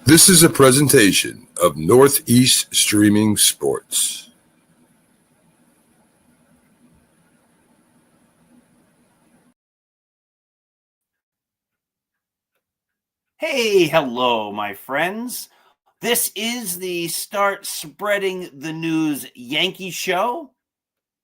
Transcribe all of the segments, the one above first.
This is a presentation of Northeast Streaming Sports. Hey, hello, my friends. This is the Start Spreading the News Yankee show,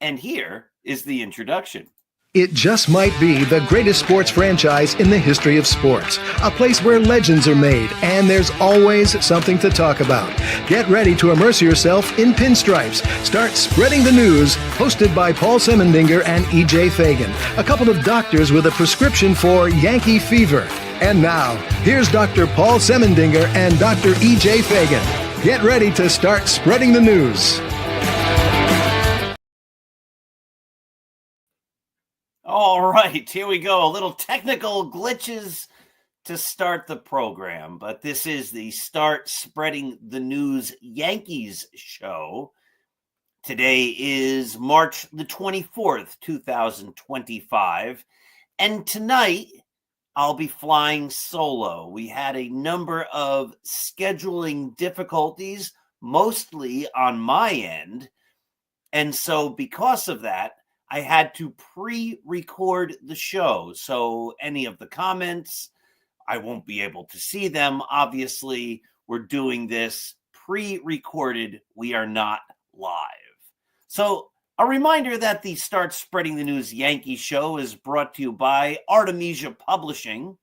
and here is the introduction. It just might be the greatest sports franchise in the history of sports. A place where legends are made, and there's always something to talk about. Get ready to immerse yourself in pinstripes. Start Spreading the News, hosted by Paul Semendinger and E.J. Fagan, a couple of doctors with a prescription for Yankee fever. And now, here's Dr. Paul Semendinger and Dr. E.J. Fagan. Get ready to start spreading the news. All right, here we go. A little technical glitches to start the program, but this is the Start Spreading the News Yankees show. Today is March the 24th, 2025, and tonight I'll be flying solo. We had a number of scheduling difficulties, mostly on my end, and so because of that, I had to pre-record the show, so any of the comments, I won't be able to see them. Obviously, we're doing this pre-recorded. We are not live. So a reminder that the Start Spreading the News Yankee show is brought to you by Artemisia Publishing.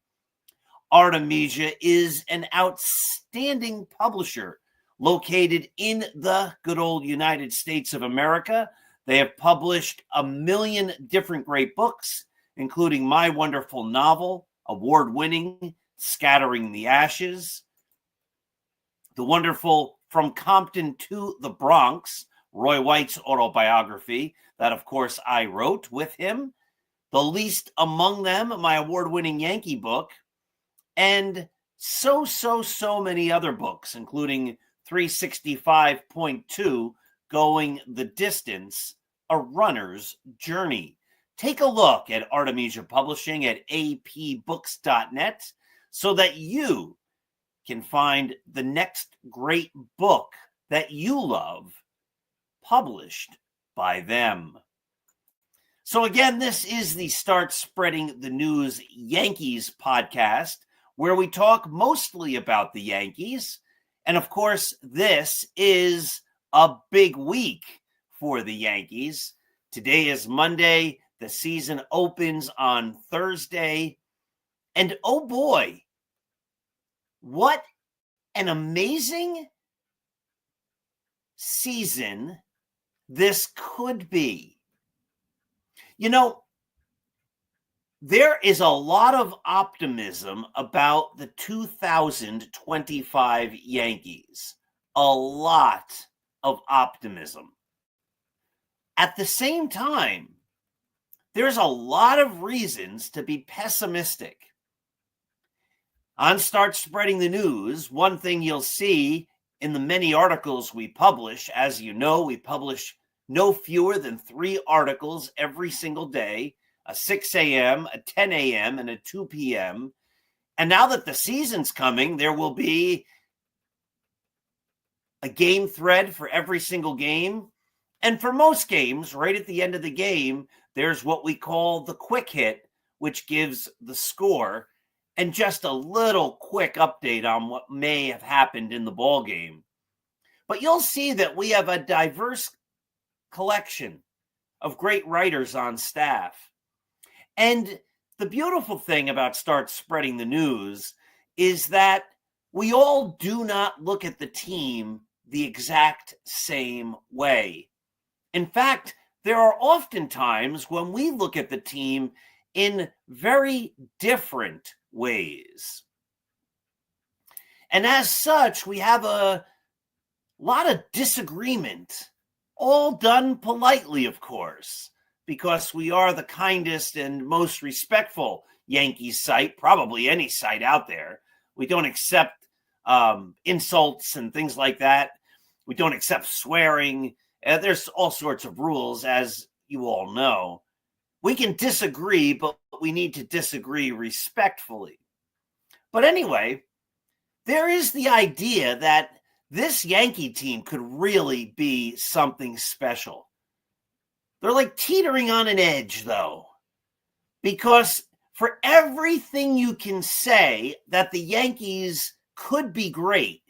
Artemisia is an outstanding publisher located in the good old United States of America. They have published 1 million different great books, including my wonderful novel, award-winning Scattering the Ashes, the wonderful From Compton to the Bronx, Roy White's autobiography that, of course, I wrote with him, the least among them, my award-winning Yankee book, and so many other books, including 365.2, Going the Distance, A Runner's Journey. Take a look at Artemisia Publishing at apbooks.net so that you can find the next great book that you love published by them. So again, this is the Start Spreading the News Yankees podcast, where we talk mostly about the Yankees. And of course, this is a big week for the Yankees. Today is Monday. The season opens on Thursday. And oh boy, what an amazing season this could be. You know, there is a lot of optimism about the 2025 Yankees. A lot of optimism. At the same time, there's a lot of reasons to be pessimistic. On Start Spreading the News, one thing you'll see in the many articles we publish, as you know, we publish no fewer than 3 articles every single day, a 6 a.m., a 10 a.m., and a 2 p.m. And now that the season's coming, there will be a game thread for every single game. And for most games, right at the end of the game, there's what we call the quick hit, which gives the score and just a little quick update on what may have happened in the ball game. But you'll see that we have a diverse collection of great writers on staff. And the beautiful thing about Start Spreading the News is that we all do not look at the team the exact same way. In fact, there are often times when we look at the team in very different ways. And as such, we have a lot of disagreement, all done politely, of course, because we are the kindest and most respectful Yankees site, probably any site out there. We don't accept insults and things like that. We don't accept swearing. There's all sorts of rules, as you all know. We can disagree, but we need to disagree respectfully. But anyway, there is the idea that this Yankee team could really be something special. They're like teetering on an edge, though, because for everything you can say that the Yankees could be great,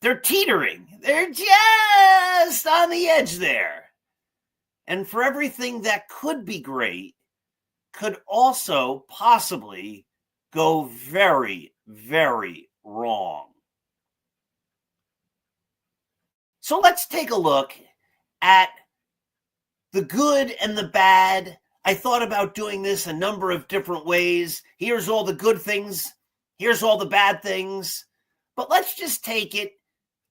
they're teetering. They're just on the edge there. And for everything that could be great, could also possibly go very, very wrong. So let's take a look at the good and the bad. I thought about doing this a number of different ways. Here's all the good things. Here's all the bad things. But let's just take it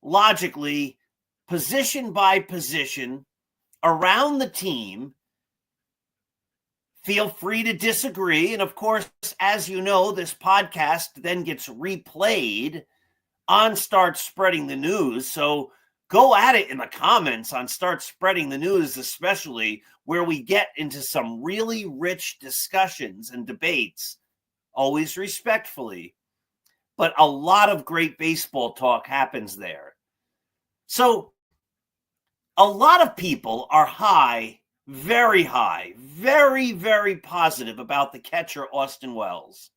logically, position by position, around the team. Feel free to disagree. And of course, as you know, this podcast then gets replayed on Start Spreading the News. So go at it in the comments on Start Spreading the News, especially where we get into some really rich discussions and debates, always respectfully. But a lot of great baseball talk happens there. So a lot of people are very high, very, very positive about the catcher, Austin Wells.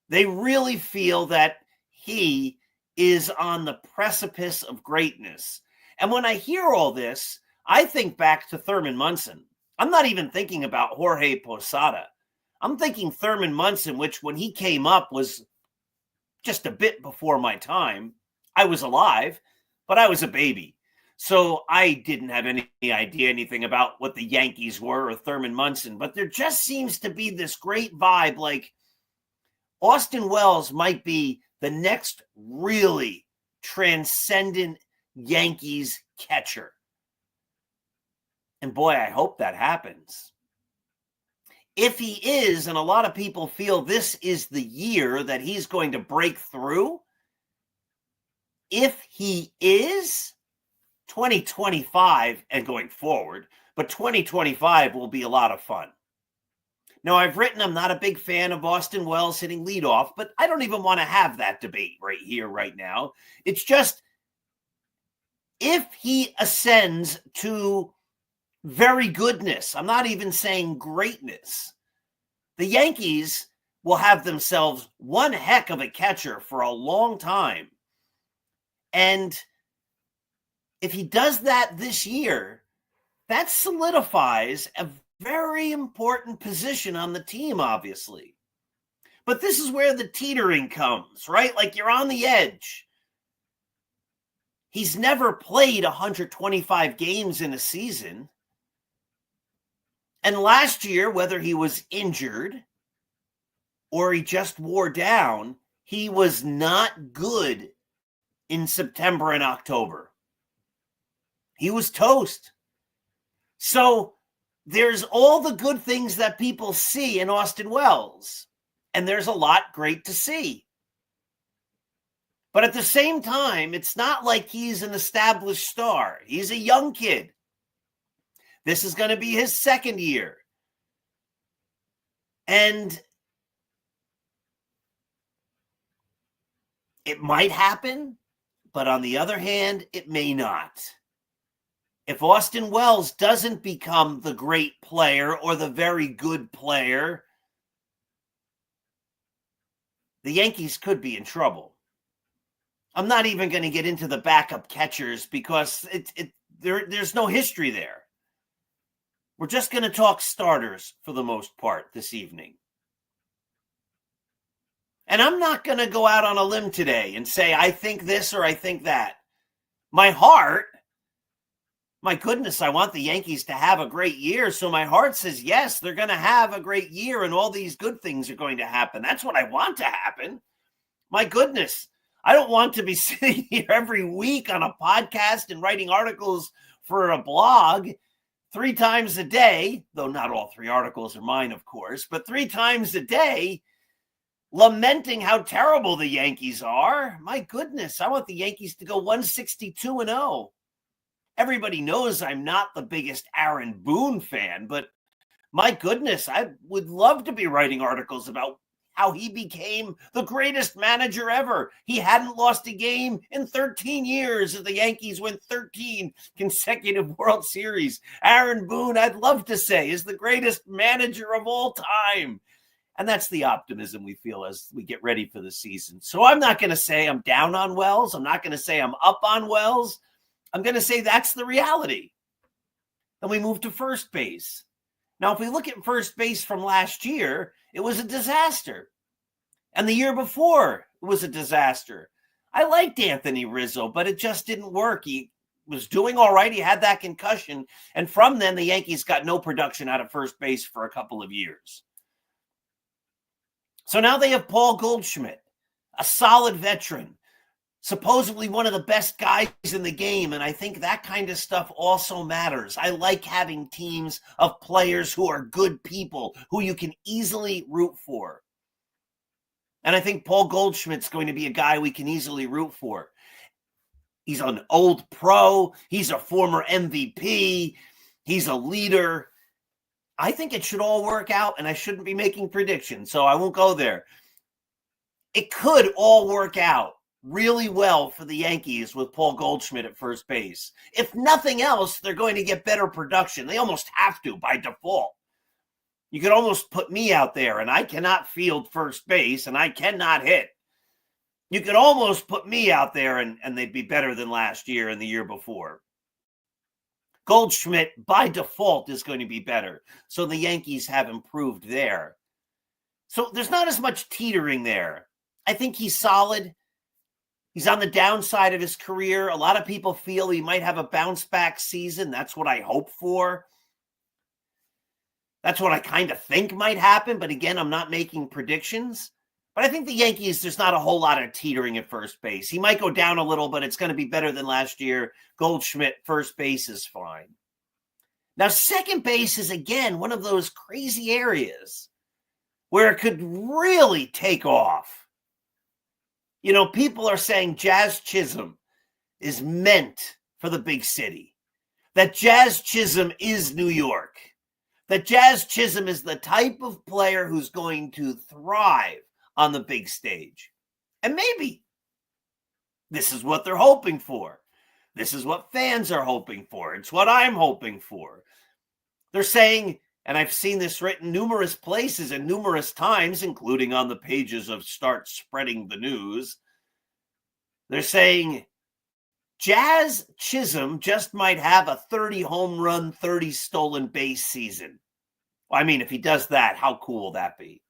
They really feel that he is on the precipice of greatness. And when I hear all this, I think back to Thurman Munson. I'm not even thinking about Jorge Posada. I'm thinking Thurman Munson, which when he came up was just a bit before my time. I was alive, but I was a baby. So I didn't have any idea anything about what the Yankees were or Thurman Munson. But there just seems to be this great vibe like Austin Wells might be the next really transcendent Yankees catcher. And boy, I hope that happens. If he is, and a lot of people feel this is the year that he's going to break through, if he is, 2025 and going forward, but 2025 will be a lot of fun. Now, I've written I'm not a big fan of Austin Wells hitting leadoff, but I don't even want to have that debate right here, right now. It's just if he ascends to very goodness, I'm not even saying greatness, the Yankees will have themselves one heck of a catcher for a long time. And if he does that this year, that solidifies a very important position on the team, obviously. But this is where the teetering comes, right? Like you're on the edge. He's never played 125 games in a season. And last year, whether he was injured or he just wore down, he was not good in September and October. He was toast. So there's all the good things that people see in Austin Wells, and there's a lot great to see. But at the same time, it's not like he's an established star. He's a young kid. This is going to be his second year. And it might happen, but on the other hand, it may not. If Austin Wells doesn't become the great player or the very good player, the Yankees could be in trouble. I'm not even going to get into the backup catchers because there's no history there. We're just going to talk starters for the most part this evening. And I'm not going to go out on a limb today and say, I think this or I think that. My heart, my goodness, I want the Yankees to have a great year. So my heart says, yes, they're going to have a great year and all these good things are going to happen. That's what I want to happen. My goodness, I don't want to be sitting here every week on a podcast and writing articles for a blog 3 times a day, though not all 3 articles are mine, of course, but 3 times a day, lamenting how terrible the Yankees are. My goodness, I want the Yankees to go 162-0. Everybody knows I'm not the biggest Aaron Boone fan, but my goodness, I would love to be writing articles about how he became the greatest manager ever. He hadn't lost a game in 13 years as the Yankees win 13 consecutive World Series. Aaron Boone, I'd love to say, is the greatest manager of all time. And that's the optimism we feel as we get ready for the season. So I'm not going to say I'm down on Wells. I'm not going to say I'm up on Wells. I'm going to say that's the reality. Then we move to first base. Now, if we look at first base from last year, it was a disaster. And the year before, it was a disaster. I liked Anthony Rizzo, but it just didn't work. He was doing all right. He had that concussion. And from then, the Yankees got no production out of first base for a couple of years. So now they have Paul Goldschmidt, a solid veteran, supposedly one of the best guys in the game, and I think that kind of stuff also matters. I like having teams of players who are good people, who you can easily root for. And I think Paul Goldschmidt's going to be a guy we can easily root for. He's an old pro. He's a former MVP. He's a leader. I think it should all work out, and I shouldn't be making predictions, so I won't go there. It could all work out really well for the Yankees with Paul Goldschmidt at first base. If nothing else, they're going to get better production. They almost have to by default. You could almost put me out there, and I cannot field first base, and I cannot hit. You could almost put me out there, and they'd be better than last year and the year before. Goldschmidt, by default, is going to be better. So the Yankees have improved there. So there's not as much teetering there. I think he's solid. He's on the downside of his career. A lot of people feel he might have a bounce-back season. That's what I hope for. That's what I kind of think might happen. But again, I'm not making predictions. But I think the Yankees, there's not a whole lot of teetering at first base. He might go down a little, but it's going to be better than last year. Goldschmidt, first base is fine. Now, second base is, again, one of those crazy areas where it could really take off. You know, people are saying Jazz Chisholm is meant for the big city, that Jazz Chisholm is New York, that Jazz Chisholm is the type of player who's going to thrive on the big stage. And maybe this is what they're hoping for. This is what fans are hoping for. It's what I'm hoping for. They're saying, and I've seen this written numerous places and numerous times, including on the pages of Start Spreading the News. They're saying Jazz Chisholm just might have a 30 home run, 30 stolen base season. Well, I mean, if he does that, how cool will that be?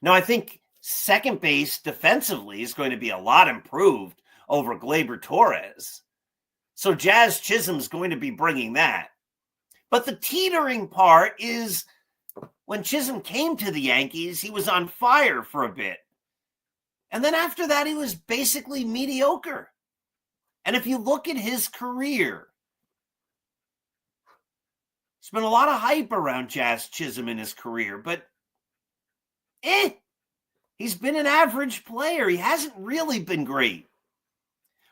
Now, I think second base defensively is going to be a lot improved over Gleyber Torres. So Jazz Chisholm's going to be bringing that. But the teetering part is when Chisholm came to the Yankees, he was on fire for a bit. And then after that, he was basically mediocre. And if you look at his career, there's been a lot of hype around Jazz Chisholm in his career, but he's been an average player. He hasn't really been great.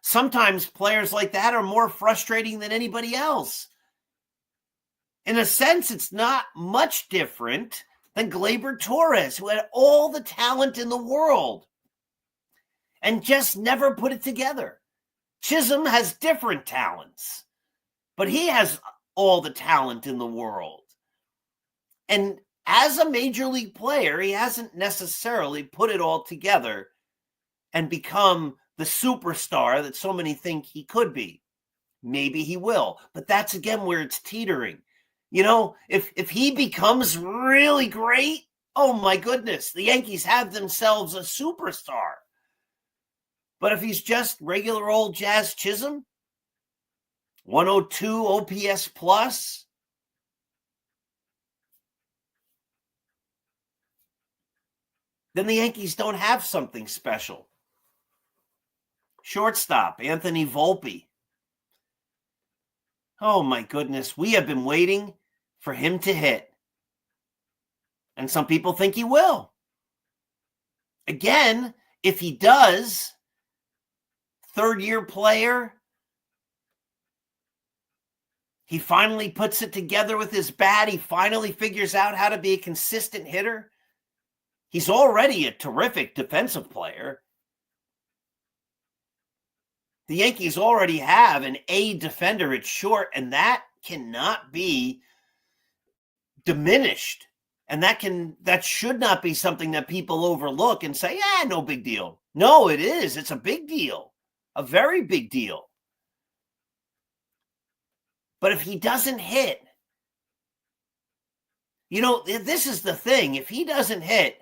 Sometimes players like that are more frustrating than anybody else. In a sense, it's not much different than Gleyber Torres, who had all the talent in the world and just never put it together. Chisholm has different talents, but he has all the talent in the world. And as a major league player, he hasn't necessarily put it all together and become the superstar that so many think he could be. Maybe he will, but that's again where it's teetering. You know, if he becomes really great, oh my goodness, the Yankees have themselves a superstar. But if he's just regular old Jazz Chisholm, 102 OPS plus, then the Yankees don't have something special. Shortstop, Anthony Volpe. Oh my goodness, we have been waiting for him to hit. And some people think he will. Again, if he does, third-year player, he finally puts it together with his bat. He finally figures out how to be a consistent hitter. He's already a terrific defensive player. The Yankees already have an A defender at short, and that cannot be diminished. And that should not be something that people overlook and say, no big deal. No, it is. It's a big deal. A very big deal. But if he doesn't hit, this is the thing. If he doesn't hit,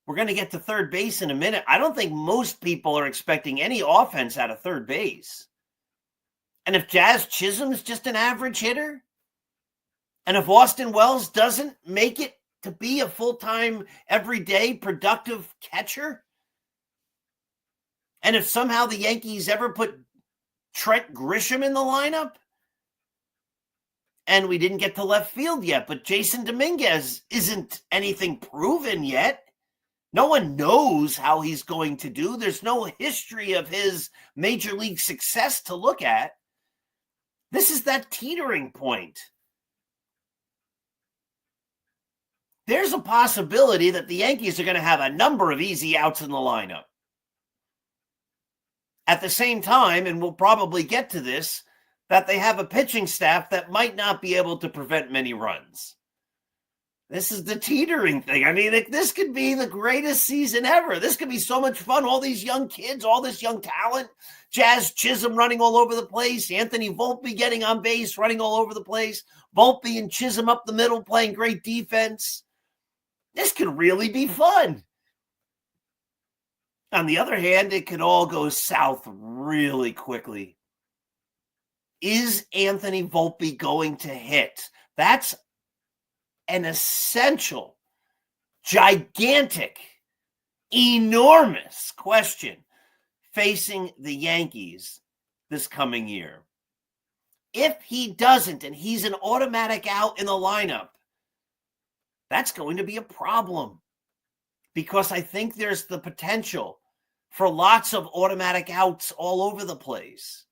we're going to get to third base in a minute. I don't think most people are expecting any offense out of third base. And if Jazz Chisholm's just an average hitter, and if Austin Wells doesn't make it to be a full-time, everyday, productive catcher, and if somehow the Yankees ever put Trent Grisham in the lineup, and we didn't get to left field yet, but Jason Dominguez isn't anything proven yet. No one knows how he's going to do. There's no history of his major league success to look at. This is that teetering point. There's a possibility that the Yankees are going to have a number of easy outs in the lineup. At the same time, and we'll probably get to this, that they have a pitching staff that might not be able to prevent many runs. This is the teetering thing. I mean, this could be the greatest season ever. This could be so much fun. All these young kids, all this young talent, Jazz Chisholm running all over the place, Anthony Volpe getting on base, running all over the place, Volpe and Chisholm up the middle playing great defense. This could really be fun. On the other hand, it could all go south really quickly. Is Anthony Volpe going to hit? That's an essential, gigantic, enormous question facing the Yankees this coming year. If he doesn't, and he's an automatic out in the lineup, that's going to be a problem, because I think there's the potential for lots of automatic outs all over the place.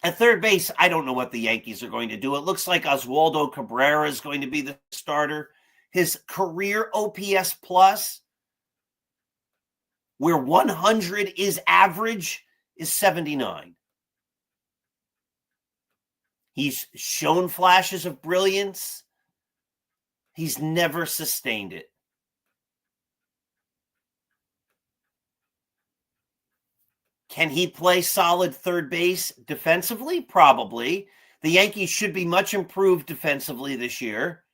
At third base, I don't know what the Yankees are going to do. It looks like Oswaldo Cabrera is going to be the starter. His career OPS plus, where 100 is average, is 79. He's shown flashes of brilliance. He's never sustained it. Can he play solid third base defensively? Probably. The Yankees should be much improved defensively this year.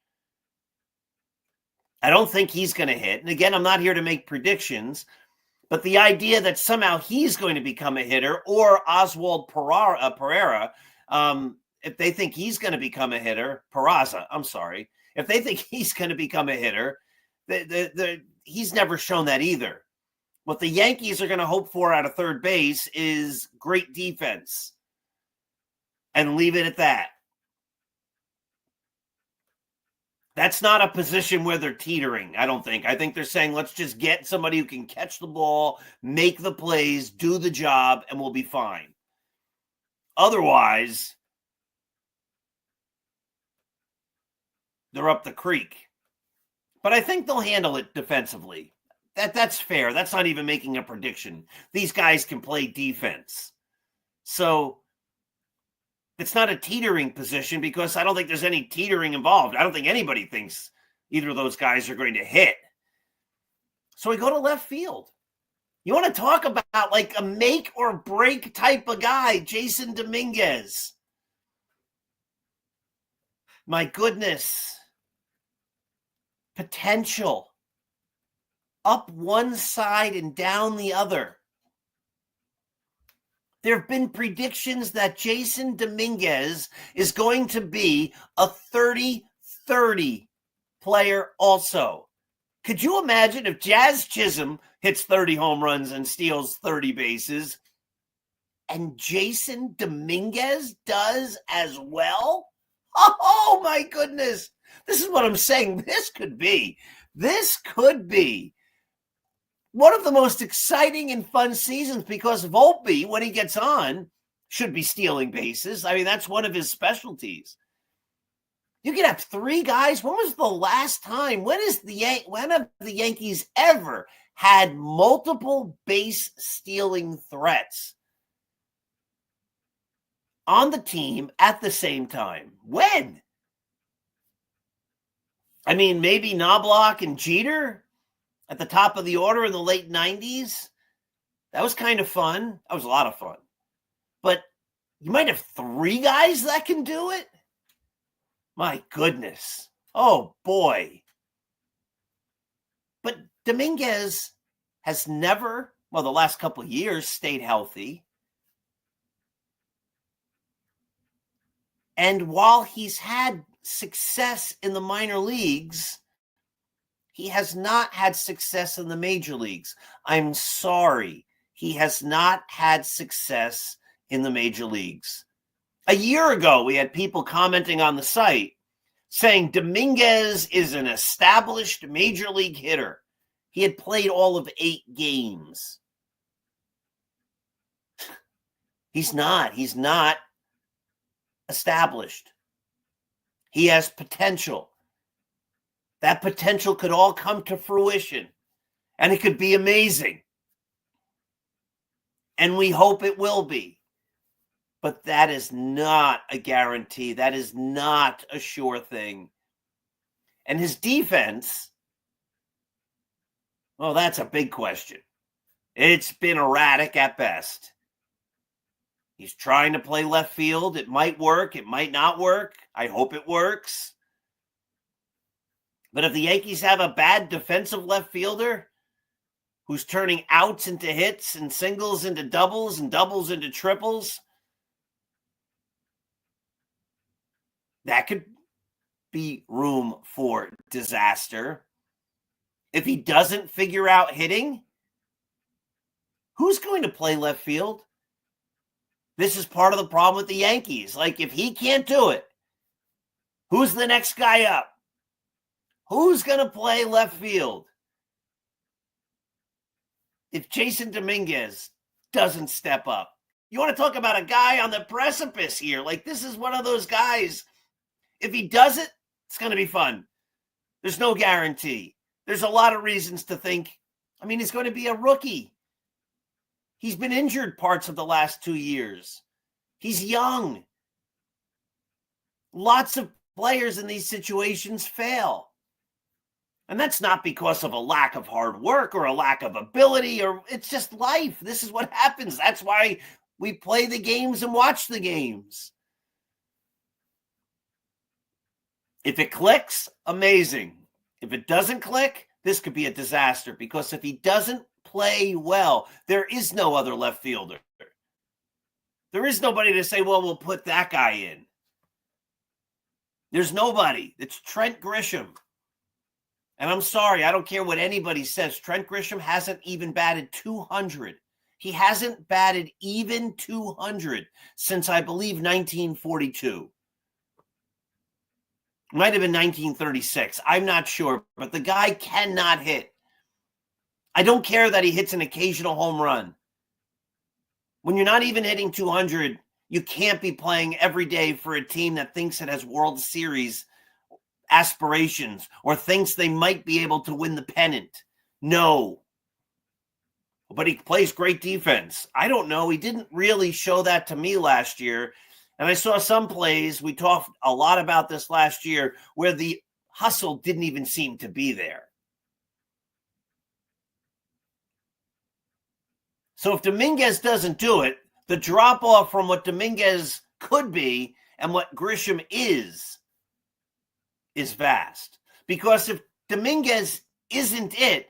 I don't think he's going to hit. And again, I'm not here to make predictions, but the idea that somehow he's going to become a hitter, or Oswald Pereira, if they think he's going to become a hitter, if they think he's going to become a hitter, he's never shown that either. What the Yankees are going to hope for out of third base is great defense, and leave it at that. That's not a position where they're teetering, I don't think. I think they're saying, let's just get somebody who can catch the ball, make the plays, do the job, and we'll be fine. Otherwise, they're up the creek. But I think they'll handle it defensively. That's fair. That's not even making a prediction. These guys can play defense. So it's not a teetering position, because I don't think there's any teetering involved. I don't think anybody thinks either of those guys are going to hit. So we go to left field. You want to talk about like a make or break type of guy, Jason Dominguez. My goodness. Potential. Up one side and down the other. There have been predictions that Jason Dominguez is going to be a 30-30 player also. Could you imagine if Jazz Chisholm hits 30 home runs and steals 30 bases, and Jason Dominguez does as well? Oh my goodness. This is what I'm saying. This could be one of the most exciting and fun seasons, because Volpe, when he gets on, should be stealing bases. I mean, that's one of his specialties. You could have three guys. When was the last time? When have the Yankees ever had multiple base stealing threats on the team at the same time? When? I mean, maybe Knobloch and Jeter at the top of the order in the late 90s. That was kind of fun. That was a lot of fun. But you might have three guys that can do it? My goodness. Oh, boy. But Dominguez has never, well, the last couple of years, stayed healthy. And while he's had success in the minor leagues, he has not had success in the major leagues. I'm sorry. He has not had success in the major leagues. A year ago, we had people commenting on the site saying Dominguez is an established major league hitter. He had played all of 8 games. He's not established. He has potential. That potential could all come to fruition, and it could be amazing. And we hope it will be. But that is not a guarantee. That is not a sure thing. And his defense, well, that's a big question. It's been erratic at best. He's trying to play left field. It might work. It might not work. I hope it works. But if the Yankees have a bad defensive left fielder who's turning outs into hits and singles into doubles and doubles into triples, that could be room for disaster. If he doesn't figure out hitting, who's going to play left field? This is part of the problem with the Yankees. Like, if he can't do it, who's the next guy up? Who's going to play left field? If Jason Dominguez doesn't step up. You want to talk about a guy on the precipice here. Like, this is one of those guys. If he does it, it's going to be fun. There's no guarantee. There's a lot of reasons to think, I mean, he's going to be a rookie. He's been injured parts of the last 2 years. He's young. Lots of players in these situations fail. And that's not because of a lack of hard work or a lack of ability, or it's just life. This is what happens. That's why we play the games and watch the games. If it clicks, amazing. If it doesn't click, this could be a disaster, because if he doesn't play well, there is no other left fielder. There is nobody to say, well, we'll put that guy in. There's nobody. It's Trent Grisham. And I'm sorry, I don't care what anybody says. Trent Grisham hasn't even batted 200. He hasn't batted even 200 since, I believe, 1942. Might have been 1936. I'm not sure, but the guy cannot hit. I don't care that he hits an occasional home run. When you're not even hitting 200, you can't be playing every day for a team that thinks it has World Series aspirations or thinks they might be able to win the pennant. No. But he plays great defense. I don't know. He didn't really show that to me last year. And I saw some plays, we talked a lot about this last year, where the hustle didn't even seem to be there. So if Dominguez doesn't do it, the drop-off from what Dominguez could be and what Grisham is vast. Because if Dominguez isn't it,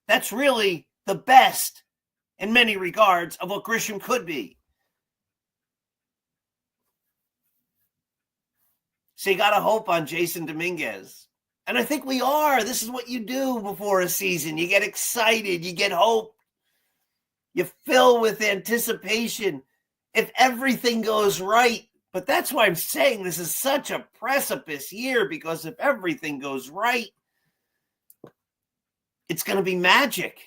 that's really the best, in many regards, of what Grisham could be. So you got to hope on Jason Dominguez. And I think we are. This is what you do before a season. You get excited. You get hope. You fill with anticipation if everything goes right. But that's why I'm saying this is such a precipice year, because if everything goes right, it's going to be magic.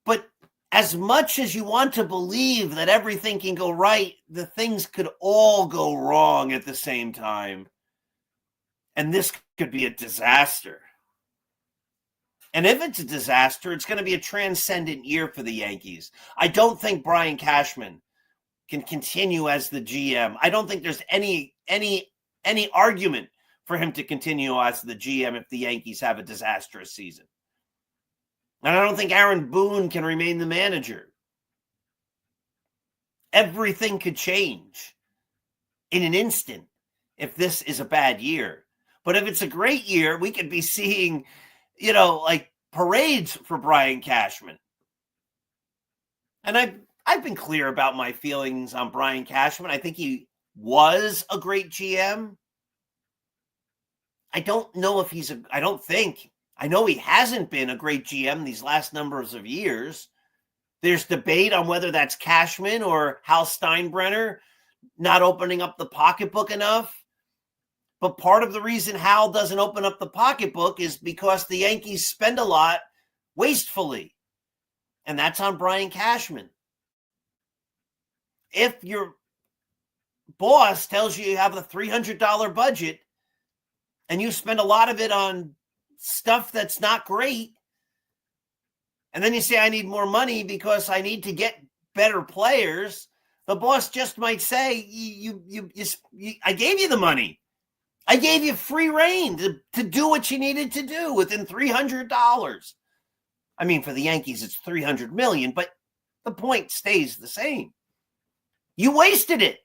But as much as you want to believe that everything can go right, the things could all go wrong at the same time. And this could be a disaster. And if it's a disaster, it's going to be a transcendent year for the Yankees. I don't think Brian Cashman can continue as the GM. I don't think there's any argument for him to continue as the GM if the Yankees have a disastrous season. And I don't think Aaron Boone can remain the manager. Everything could change in an instant if this is a bad year. But if it's a great year, we could be seeing, like parades for Brian Cashman. And I've been clear about my feelings on Brian Cashman. I think he was a great GM. I don't know if I know he hasn't been a great GM these last numbers of years. There's debate on whether that's Cashman or Hal Steinbrenner not opening up the pocketbook enough. But part of the reason Hal doesn't open up the pocketbook is because the Yankees spend a lot wastefully. And that's on Brian Cashman. If your boss tells you have a $300 budget and you spend a lot of it on stuff that's not great, and then you say, I need more money because I need to get better players, the boss just might say, I gave you the money. I gave you free reign to do what you needed to do within $300. I mean, for the Yankees, it's $300 million, but the point stays the same. You wasted it.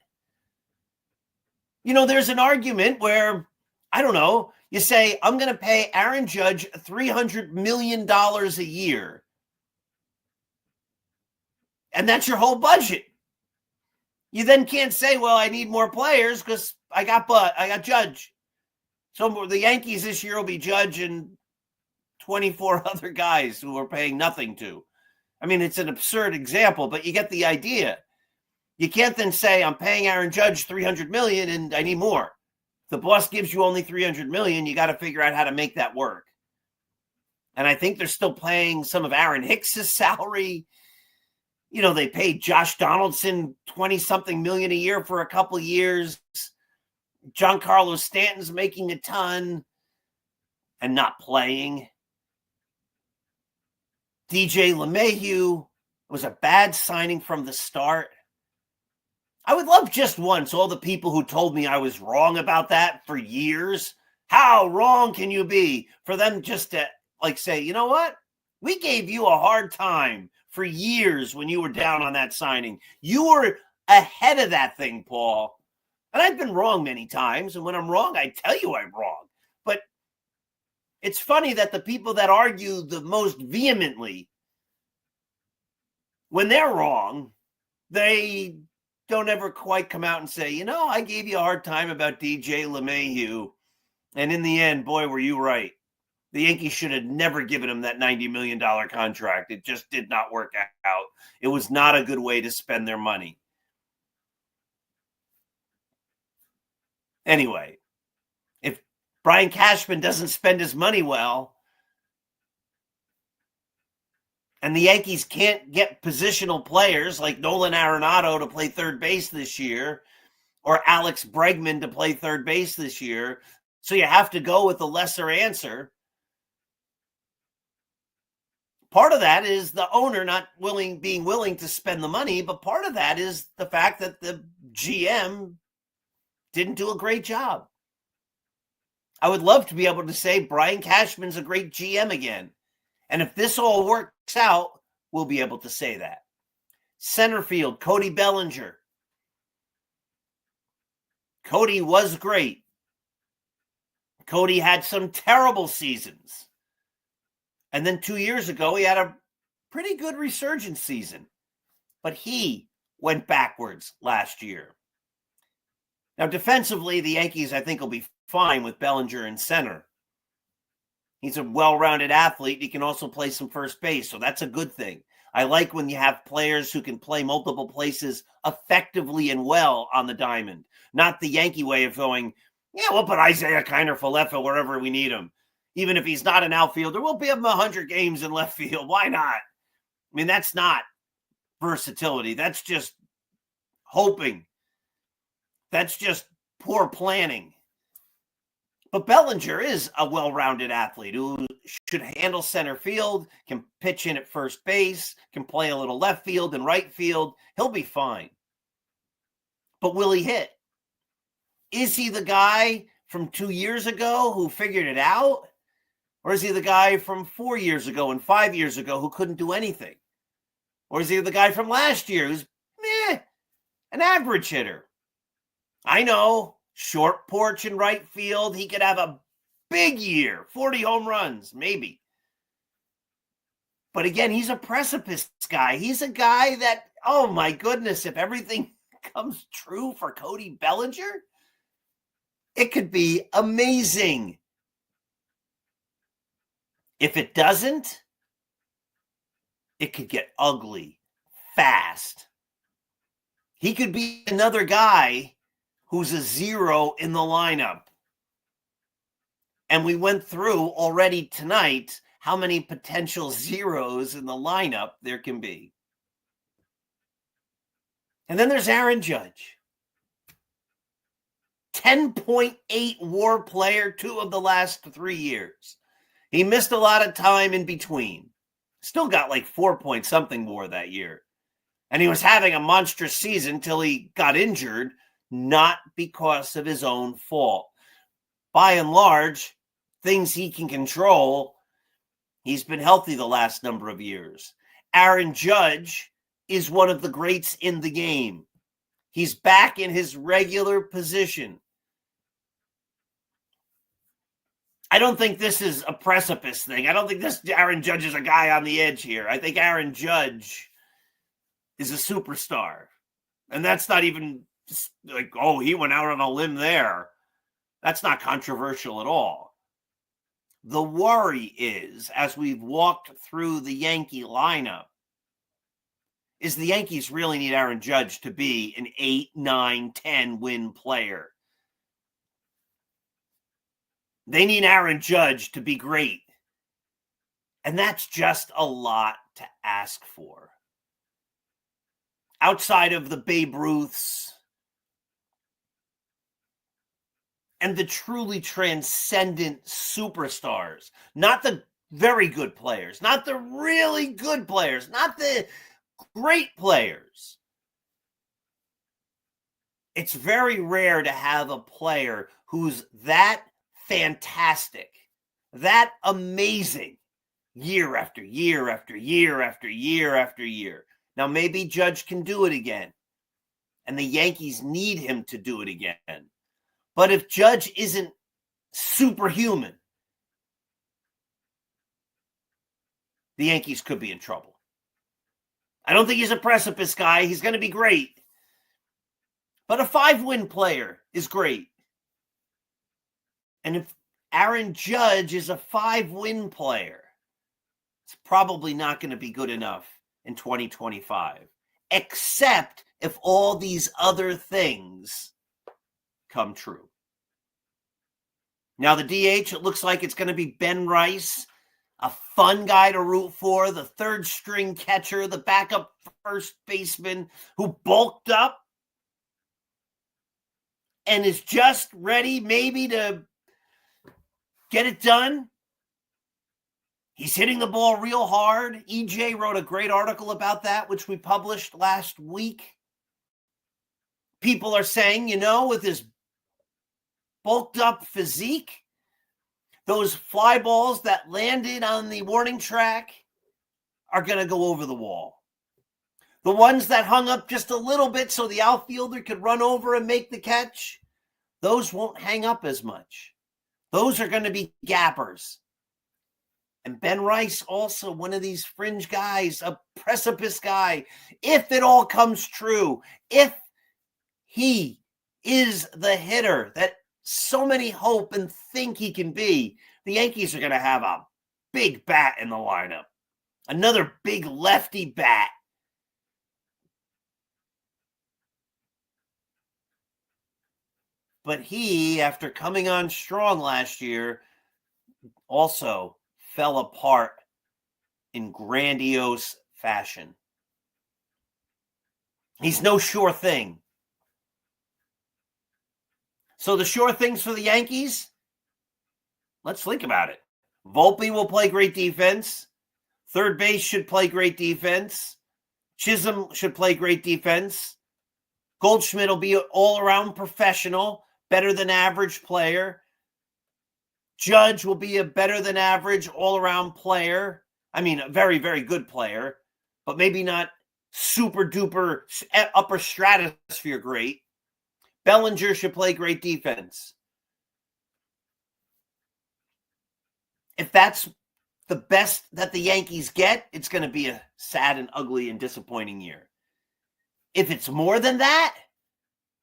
There's an argument where, I don't know, you say, I'm going to pay Aaron Judge $300 million a year. And that's your whole budget. You then can't say, well, I need more players because I got Judge. So the Yankees this year will be Judge and 24 other guys who are paying nothing to. I mean, it's an absurd example, but you get the idea. You can't then say, I'm paying Aaron Judge $300 million and I need more. If the boss gives you only $300 million, you got to figure out how to make that work. And I think they're still paying some of Aaron Hicks's salary. They paid Josh Donaldson 20-something million a year for a couple years. Giancarlo Stanton's making a ton and not playing. DJ LeMahieu was a bad signing from the start. I would love just once all the people who told me I was wrong about that for years. How wrong can you be? For them just to say, you know what? We gave you a hard time for years when you were down on that signing. You were ahead of that thing, Paul. And I've been wrong many times. And when I'm wrong, I tell you I'm wrong. But it's funny that the people that argue the most vehemently, when they're wrong, they don't ever quite come out and say, I gave you a hard time about DJ LeMahieu. And in the end, boy, were you right. The Yankees should have never given him that $90 million contract. It just did not work out. It was not a good way to spend their money. Anyway, if Brian Cashman doesn't spend his money well, and the Yankees can't get positional players like Nolan Arenado to play third base this year, or Alex Bregman to play third base this year, so you have to go with the lesser answer. Part of that is the owner not being willing to spend the money, but part of that is the fact that the GM didn't do a great job. I would love to be able to say Brian Cashman's a great GM again. And if this all works out, we'll be able to say that. Center field, Cody Bellinger. Cody was great. Cody had some terrible seasons. And then 2 years ago, he had a pretty good resurgence season. But he went backwards last year. Now, defensively, the Yankees, I think, will be fine with Bellinger in center. He's a well-rounded athlete. He can also play some first base, so that's a good thing. I like when you have players who can play multiple places effectively and well on the diamond. Not the Yankee way of going, yeah, we'll put Isaiah Kiner Falefa wherever we need him. Even if he's not an outfielder, we'll give him 100 games in left field. Why not? I mean, that's not versatility. That's just hoping. That's just poor planning. But Bellinger is a well-rounded athlete who should handle center field, can pitch in at first base, can play a little left field and right field. He'll be fine. But will he hit? Is he the guy from 2 years ago who figured it out? Or is he the guy from 4 years ago and 5 years ago who couldn't do anything? Or is he the guy from last year who's an average hitter? I know, short porch in right field. He could have a big year, 40 home runs, maybe. But again, he's a precipice guy. He's a guy that, oh my goodness, if everything comes true for Cody Bellinger, it could be amazing. If it doesn't, it could get ugly fast. He could be another guy who's a zero in the lineup. And we went through already tonight how many potential zeros in the lineup there can be. And then there's Aaron Judge. 10.8 WAR player 2 of the last 3 years. He missed a lot of time in between. Still got like 4 point something WAR that year. And he was having a monstrous season till he got injured, not because of his own fault. By and large, things he can control, he's been healthy the last number of years. Aaron Judge is one of the greats in the game. He's back in his regular position. I don't think this is a precipice thing. I don't think this Aaron Judge is a guy on the edge here. I think Aaron Judge is a superstar. And that's not even like, oh, he went out on a limb there. That's not controversial at all. The worry is, as we've walked through the Yankee lineup, is the Yankees really need Aaron Judge to be an 8, 9, 10 win player. They need Aaron Judge to be great. And that's just a lot to ask for. Outside of the Babe Ruths and the truly transcendent superstars, not the very good players, not the really good players, not the great players. It's very rare to have a player who's that fantastic, that amazing, year after year after year after year after year. Now, maybe Judge can do it again, and the Yankees need him to do it again. But if Judge isn't superhuman, the Yankees could be in trouble. I don't think he's a precipice guy. He's going to be great. But a 5-win player is great. And if Aaron Judge is a 5-win player, it's probably not going to be good enough in 2025, except if all these other things come true. Now, the DH, it looks like it's going to be Ben Rice, a fun guy to root for, the third-string catcher, the backup first baseman who bulked up and is just ready maybe to get it done. He's hitting the ball real hard. EJ wrote a great article about that, which we published last week. People are saying, with his bulked up physique, those fly balls that landed on the warning track are going to go over the wall. The ones that hung up just a little bit so the outfielder could run over and make the catch, those won't hang up as much. Those are going to be gappers. And Ben Rice, also one of these fringe guys, a precipice guy. If it all comes true, if he is the hitter that so many hope and think he can be, the Yankees are going to have a big bat in the lineup. Another big lefty bat. But he, after coming on strong last year, also fell apart in grandiose fashion. He's no sure thing. So the sure things for the Yankees, Let's think about it. Volpe will play great defense. Third base should play great defense. Chisholm should play great defense. Goldschmidt will be an all-around professional, better than average player. Judge will be a better than average all-around player. I mean, a very, very good player, but maybe not super duper upper stratosphere great. Bellinger should play great defense. If that's the best that the Yankees get, it's going to be a sad and ugly and disappointing year. If it's more than that,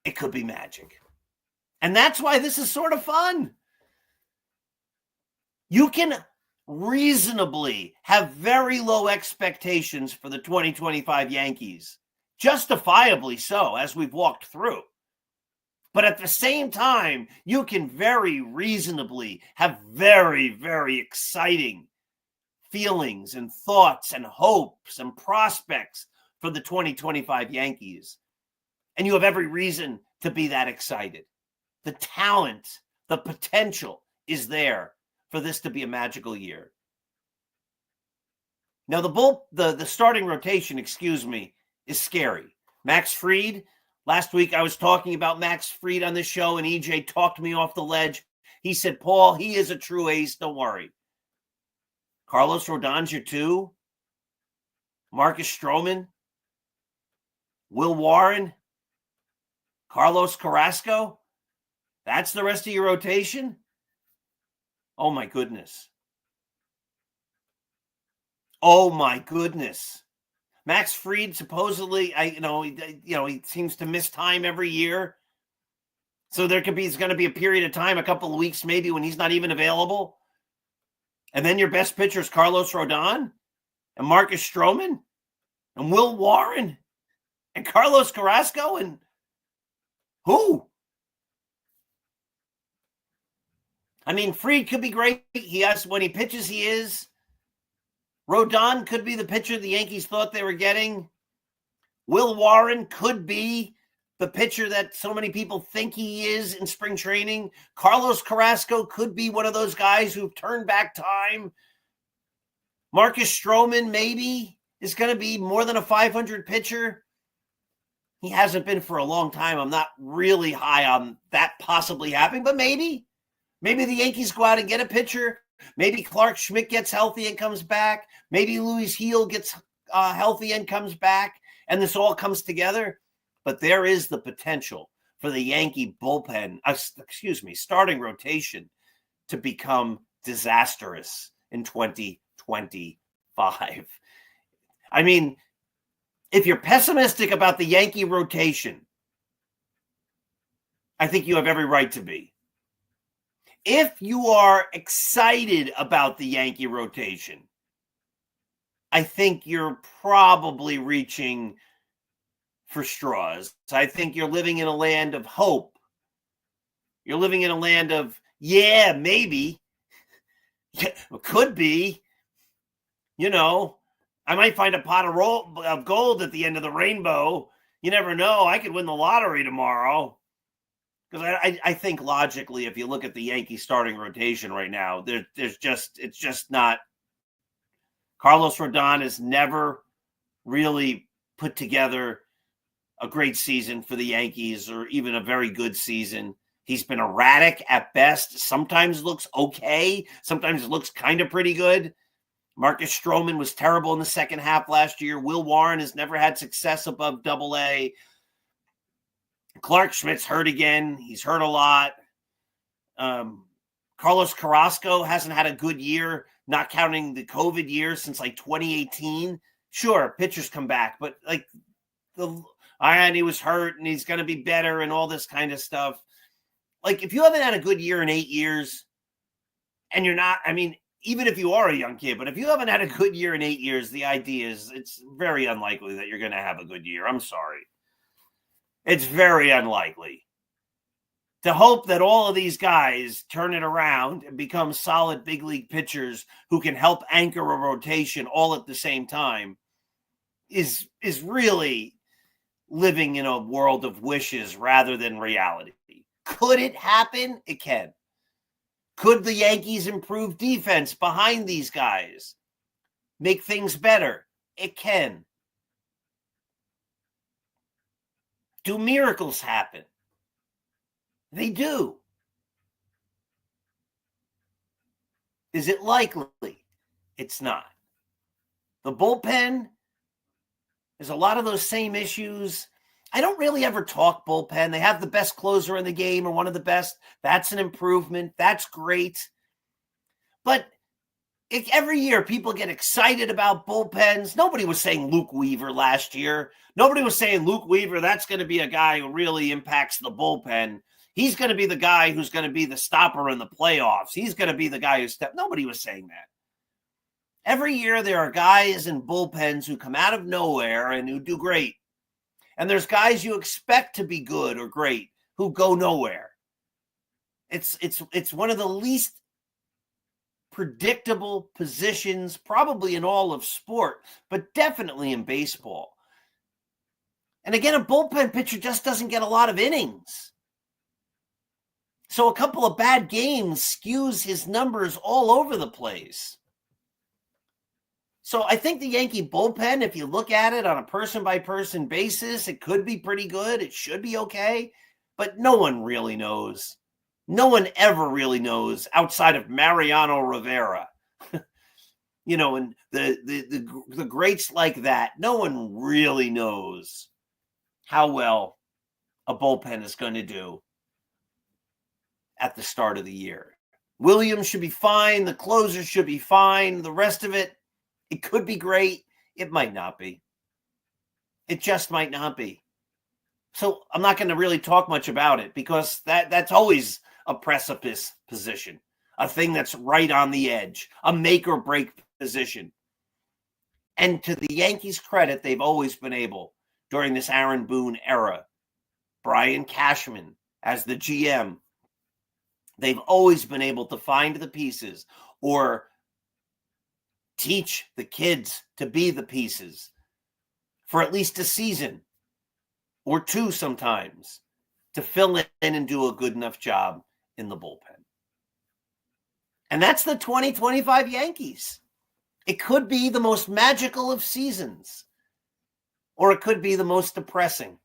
it could be magic. And that's why this is sort of fun. You can reasonably have very low expectations for the 2025 Yankees, justifiably so, as we've walked through. But at the same time, you can very reasonably have very, very exciting feelings and thoughts and hopes and prospects for the 2025 Yankees. And you have every reason to be that excited. The talent, the potential is there for this to be a magical year. Now, the starting rotation, is scary. Max Fried. Last week, I was talking about Max Fried on this show, and EJ talked me off the ledge. He said, Paul, he is a true ace. Don't worry. Carlos Rodon's your 2. Marcus Stroman. Will Warren. Carlos Carrasco. That's the rest of your rotation? Oh, my goodness. Oh, my goodness. Max Fried supposedly, he seems to miss time every year. So there's going to be a period of time, a couple of weeks maybe, when he's not even available. And then your best pitcher is Carlos Rodon and Marcus Stroman and Will Warren and Carlos Carrasco and who? I mean, Fried could be great. When he pitches, he is. Rodon could be the pitcher the Yankees thought they were getting. Will Warren could be the pitcher that so many people think he is in spring training. Carlos Carrasco could be one of those guys who've turned back time. Marcus Stroman maybe is going to be more than a 500 pitcher. He hasn't been for a long time. I'm not really high on that possibly happening, but maybe. Maybe the Yankees go out and get a pitcher. Maybe Clark Schmidt gets healthy and comes back. Maybe Luis Heel gets healthy and comes back, and this all comes together. But there is the potential for the Yankee starting rotation to become disastrous in 2025. I mean, if you're pessimistic about the Yankee rotation, I think you have every right to be. If you are excited about the Yankee rotation, I think you're probably reaching for straws. I think you're living in a land of hope. You're living in a land of, yeah, maybe. Yeah, could be. I might find a pot of gold at the end of the rainbow. You never know. I could win the lottery tomorrow. Because I think logically, if you look at the Yankee starting rotation right now, it's just not. Carlos Rodon has never really put together a great season for the Yankees or even a very good season. He's been erratic at best. Sometimes looks okay. Sometimes looks kind of pretty good. Marcus Stroman was terrible in the second half last year. Will Warren has never had success above AA. Clark Schmidt's hurt again. He's hurt a lot. Carlos Carrasco hasn't had a good year, not counting the COVID year since like 2018. Sure, pitchers come back, but and he was hurt and he's going to be better and all this kind of stuff. Like if you haven't had a good year in 8 years and you're not, even if you are a young kid, but if you haven't had a good year in 8 years, the idea is it's very unlikely that you're going to have a good year. I'm sorry. It's very unlikely. To hope that all of these guys turn it around and become solid big league pitchers who can help anchor a rotation all at the same time is really living in a world of wishes rather than reality. Could it happen? It can. Could the Yankees improve defense behind these guys? Make things better? It can. Do miracles happen? They do. Is it likely? It's not. The bullpen, there's a lot of those same issues. I don't really ever talk bullpen. They have the best closer in the game or one of the best. That's an improvement. That's great. But every year people get excited about bullpens. Nobody was saying Luke Weaver last year. Nobody was saying Luke Weaver, that's going to be a guy who really impacts the bullpen. He's going to be the guy who's going to be the stopper in the playoffs. He's going to be the guy who Nobody was saying that. Every year there are guys in bullpens who come out of nowhere and who do great. And there's guys you expect to be good or great who go nowhere. It's one of the least predictable positions, probably in all of sport, but definitely in baseball. And again, a bullpen pitcher just doesn't get a lot of innings. So a couple of bad games skews his numbers all over the place. So I think the Yankee bullpen, if you look at it on a person-by-person basis, it could be pretty good. It should be okay. But no one really knows. No one ever really knows outside of Mariano Rivera. And the greats like that. No one really knows how well a bullpen is going to do at the start of the year. Williams should be fine. The closers should be fine. The rest of it, it could be great. It might not be. It just might not be. So I'm not going to really talk much about it because that's always a precipice position, a thing that's right on the edge, a make or break position. And to the Yankees' credit, they've always been able during this Aaron Boone era. Brian Cashman as the GM, they've always been able to find the pieces or teach the kids to be the pieces for at least a season or two sometimes to fill in and do a good enough job in the bullpen. And that's the 2025 Yankees. It could be the most magical of seasons, or it could be the most depressing.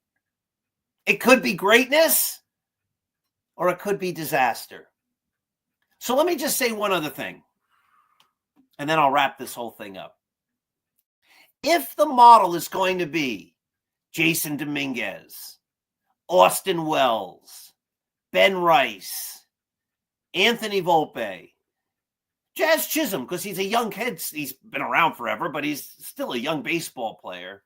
It could be greatness, or it could be disaster. So let me just say one other thing, and then I'll wrap this whole thing up. If the model is going to be Jason Dominguez, Austin Wells, Ben Rice, Anthony Volpe, Jazz Chisholm, because he's a young kid. He's been around forever, but he's still a young baseball player.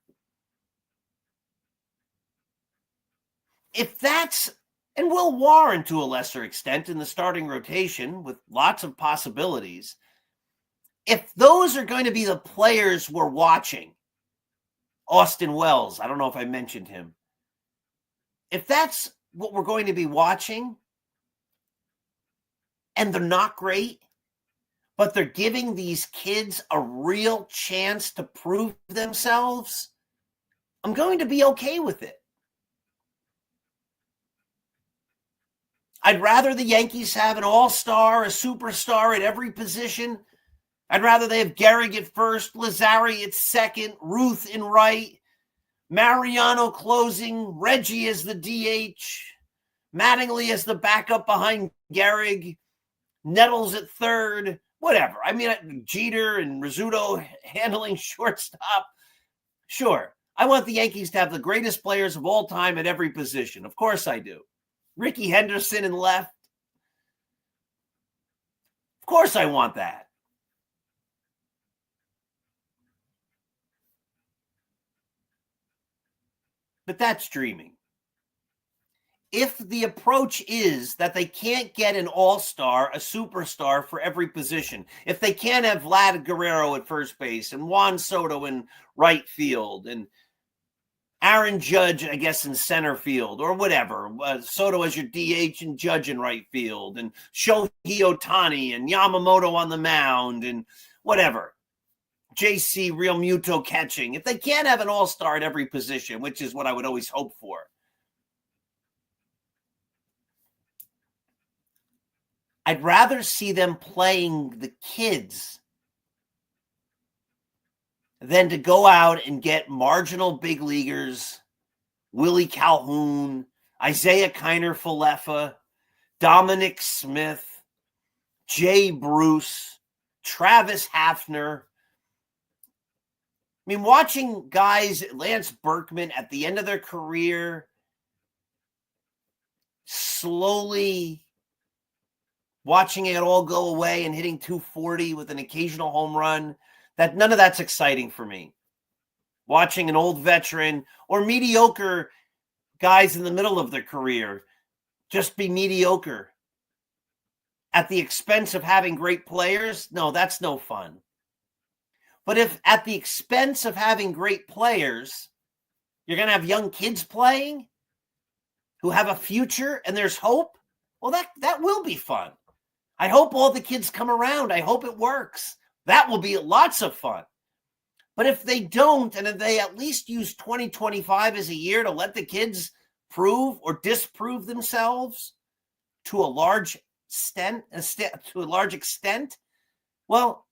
If that's, and Will Warren to a lesser extent in the starting rotation with lots of possibilities, if those are going to be the players we're watching, Austin Wells, I don't know if I mentioned him. If that's what we're going to be watching, and they're not great, but they're giving these kids a real chance to prove themselves, I'm going to be okay with it. I'd rather the Yankees have an all-star, a superstar at every position. I'd rather they have Gehrig at first, Lazari at second, Ruth in right, Mariano closing, Reggie as the DH, Mattingly as the backup behind Gehrig, Nettles at third, whatever. I mean, Jeter and Rizzuto handling shortstop. Sure. I want the Yankees to have the greatest players of all time at every position. Of course I do. Ricky Henderson in left. Of course I want that. But that's dreaming. If the approach is that they can't get an all-star, a superstar for every position, if they can't have Vlad Guerrero at first base and Juan Soto in right field and Aaron Judge, I guess, in center field or whatever, Soto as your DH and Judge in right field and Shohei Ohtani and Yamamoto on the mound and whatever, JC Real Muto catching, if they can't have an all-star at every position, which is what I would always hope for, I'd rather see them playing the kids than to go out and get marginal big leaguers, Willie Calhoun, Isaiah Kiner-Falefa, Dominic Smith, Jay Bruce, Travis Hafner. I mean, watching guys, Lance Berkman at the end of their career, slowly watching it all go away and hitting 240 with an occasional home run, that none of that's exciting for me. Watching an old veteran or mediocre guys in the middle of their career just be mediocre at the expense of having great players, no, that's no fun. But if at the expense of having great players, you're going to have young kids playing who have a future and there's hope, well, that will be fun. I hope all the kids come around. I hope it works. That will be lots of fun. But if they don't, and if they at least use 2025 as a year to let the kids prove or disprove themselves to a large extent, well,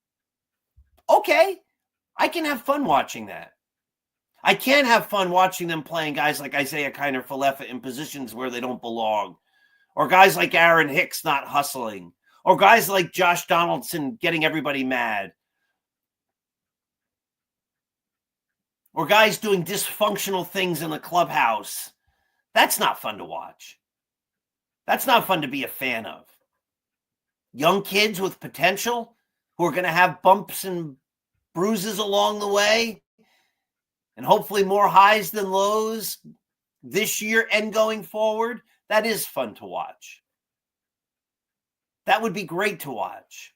okay, I can have fun watching that. I can't have fun watching them playing guys like Isaiah Kiner-Falefa in positions where they don't belong, or guys like Aaron Hicks not hustling, or guys like Josh Donaldson getting everybody mad, or guys doing dysfunctional things in the clubhouse. That's not fun to watch. That's not fun to be a fan of. Young kids with potential who are going to have bumps and bruises along the way, and hopefully more highs than lows this year and going forward, that is fun to watch. That would be great to watch.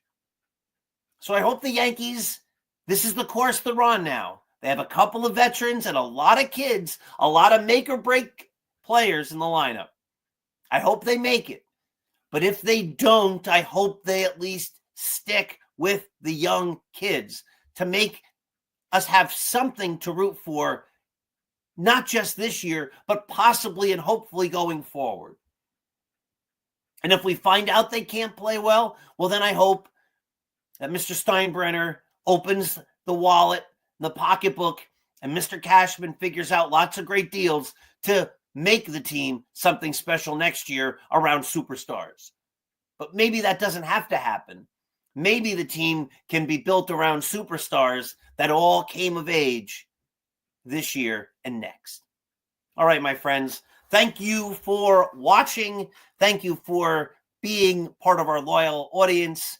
So I hope the Yankees, this is the course they're on now. They have a couple of veterans and a lot of kids, a lot of make or break players in the lineup. I hope they make it. But if they don't, I hope they at least stick with the young kids to make us have something to root for, not just this year, but possibly and hopefully going forward. And if we find out they can't play well, well, then I hope that Mr. Steinbrenner opens the wallet, the pocketbook, and Mr. Cashman figures out lots of great deals to make the team something special next year around superstars. But maybe that doesn't have to happen. Maybe the team can be built around superstars that all came of age this year and next. All right, my friends, thank you for watching. Thank you for being part of our loyal audience.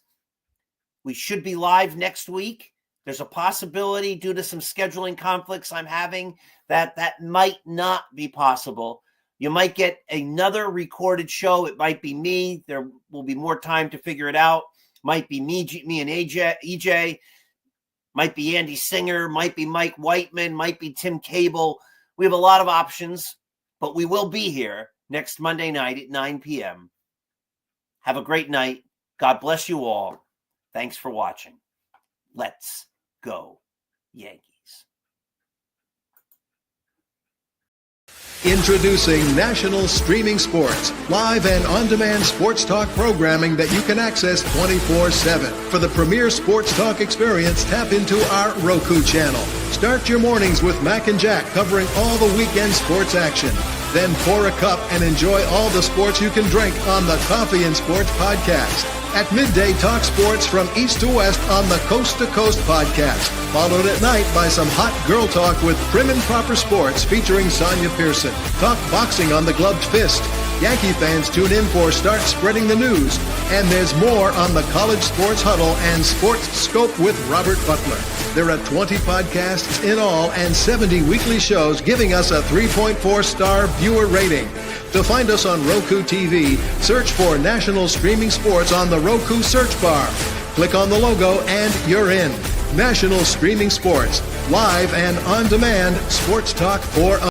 We should be live next week. There's a possibility due to some scheduling conflicts I'm having that might not be possible. You might get another recorded show. It might be me. There will be more time to figure it out. Might be me and EJ. Might be Andy Singer. Might be Mike Whiteman. Might be Tim Cable. We have a lot of options, but we will be here next Monday night at 9 p.m. Have a great night. God bless you all. Thanks for watching. Let's go, Yankees. Introducing National Streaming Sports, live and on-demand sports talk programming that you can access 24/7. For the premier sports talk experience, tap into our Roku channel. Start your mornings with Mac and Jack covering all the weekend sports action. Then pour a cup and enjoy all the sports you can drink on the Coffee and Sports podcast. At midday, talk sports from east to west on the Coast to Coast podcast. Followed at night by some hot girl talk with Prim and Proper Sports featuring Sonia Pearson. Talk boxing on the Gloved Fist. Yankee fans tune in for Start Spreading the News. And there's more on the College Sports Huddle and Sports Scope with Robert Butler. There are 20 podcasts in all and 70 weekly shows giving us a 3.4-star viewer rating. To find us on Roku TV, search for National Streaming Sports on the Roku search bar. Click on the logo and you're in. National Streaming Sports, live and on-demand sports talk for